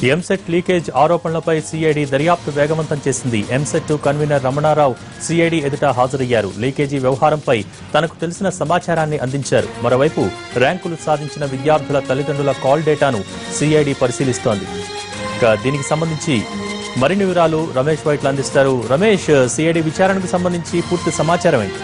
EAMCET leakage ఆరోపణలపై CID దర్యాప్తు వేగవంతం చేసింది. ఎంసెట్ కన్వీనర్ రమణారావు సిఐడి ఎదుట హాజరయ్యారు. లీకేజీ వ్యవహారంపై తనకు తెలిసిన సమాచారాన్ని అందించారు. మరోవైపు ర్యాంకులు సాధించిన విద్యార్థుల తల్లిదండ్రుల కాల్ డేటాను సిఐడి పరిశీలిస్తోంది. దీనికి సంబంధించి మరిన్ని వివరాలు రమేష్ వైట్ల అందిస్తారు. రమేష్, సిఐడి విచారణకు సంబంధించి పూర్తి సమాచారం ఏంటి?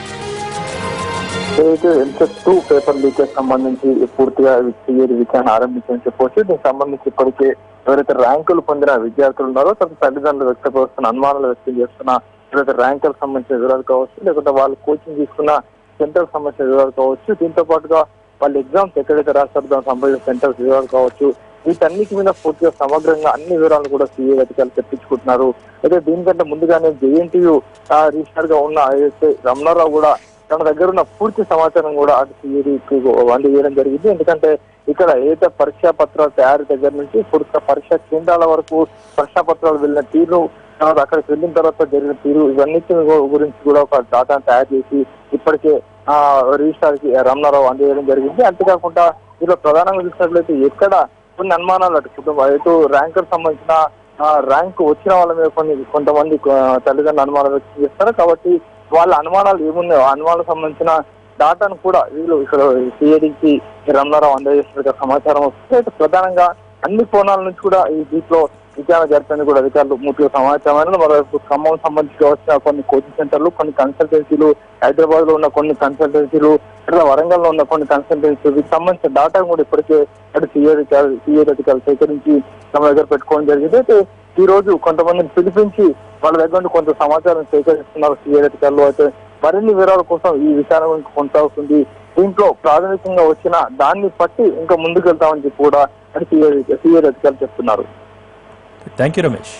ఏదైతే ఎంసెట్-2 పేపర్ లీకేజ్ సంబంధించి పూర్తిగా సిఐడి విచారణ ఆరంభించని చెప్పవచ్చు. దీనికి సంబంధించి ఇప్పటికే ఎవరైతే ర్యాంకులు పొందిన విద్యార్థులు ఉన్నారో తల్లిదండ్రులు వ్యక్తపరుస్తున్న అనుమానాలు వ్యక్తం చేస్తున్న ఎవరైతే ర్యాంకులకు సంబంధించిన వివరాలు కావచ్చు, లేకపోతే వాళ్ళు కోచింగ్ తీసుకున్న సెంటర్ సంబంధించిన వివరాలు కావచ్చు, దీంతో పాటుగా వాళ్ళు ఎగ్జామ్స్ ఎక్కడైతే రాస్తారో దానికి సంబంధించిన సెంటర్స్ వివరాలు కావచ్చు, వీటన్నిటి మీద పూర్తిగా సమగ్రంగా అన్ని వివరాలు కూడా సిఐడి అధికారులు తెప్పించుకుంటున్నారు. అయితే దీనికంటే ముందుగానే జేఎన్టీయూ రిజిస్టర్ గా ఉన్న ఏదైతే రమణారావు కూడా తన దగ్గర ఉన్న పూర్తి సమాచారం కూడా అటు సిఐడికి అందజేయడం జరిగింది. ఎందుకంటే ఇక్కడ ఏదైతే పరీక్షా పత్రాల తయారీ దగ్గర నుంచి పూర్తిగా పరీక్షా కేంద్రాల వరకు పరీక్షా పత్రాలు వెళ్ళిన తీరు, అక్కడికి వెళ్ళిన తర్వాత జరిగిన తీరు, ఇవన్నిటి గురించి కూడా ఒక డాటాను తయారు చేసి ఇప్పటికే రిజిస్ట్రార్ కి రమణారావు అందజేయడం జరిగింది. అంతేకాకుండా ఇలా ప్రధానంగా చూసినట్లయితే ఎక్కడ కొన్ని అనుమానాలు అటు కుటుంబం ఇటు ర్యాంకర్ సంబంధించిన ర్యాంకు వచ్చిన వాళ్ళ మీద కొంతమంది తల్లిదండ్రులు అనుమానాలు వ్యక్తం చేస్తారు. కాబట్టి వాళ్ళ అనుమానాలు ఏమున్నాయో అనుమానాలకు సంబంధించిన డాటాను కూడా వీళ్ళు ఇక్కడ సిఐడికి రమణారావు అందజేస్తున్న సమాచారం వస్తుంది. అయితే ప్రధానంగా అన్ని కోణాల నుంచి కూడా ఈ దీంట్లో విచారణ జరిపేందుకు కూడా అధికారులు పూర్తిగా సమాచారం. మరోవైపు ఖమ్మం సంబంధించి వచ్చిన కొన్ని కోచింగ్ సెంటర్లు, కొన్ని కన్సల్టెన్సీలు, హైదరాబాద్ లో ఉన్న కొన్ని కన్సల్టెన్సీలు, ఇట్లా వరంగల్ లో ఉన్న కొన్ని కన్సల్టెన్సీలు, వీటికి సంబంధించిన డాటా కూడా ఇప్పటికే అటు సిఐడి అధికారులు సేకరించి తమ దగ్గర పెట్టుకోవడం జరిగింది. అయితే ఈ రోజు కొంతమందిని పిలిపించి వాళ్ళ దగ్గర నుండి కొంత సమాచారం సేకరిస్తున్నారు సిఐడి అధికారులు. అయితే మరిన్ని వివరాల కోసం ఈ విచారణ కొనసాగుతుంది. దీంట్లో ప్రాథమికంగా వచ్చిన దాన్ని బట్టి ఇంకా ముందుకు వెళ్తామని చెప్పి కూడా అటు సిఐడి అధికారులు చెప్తున్నారు. Thank you Ramesh.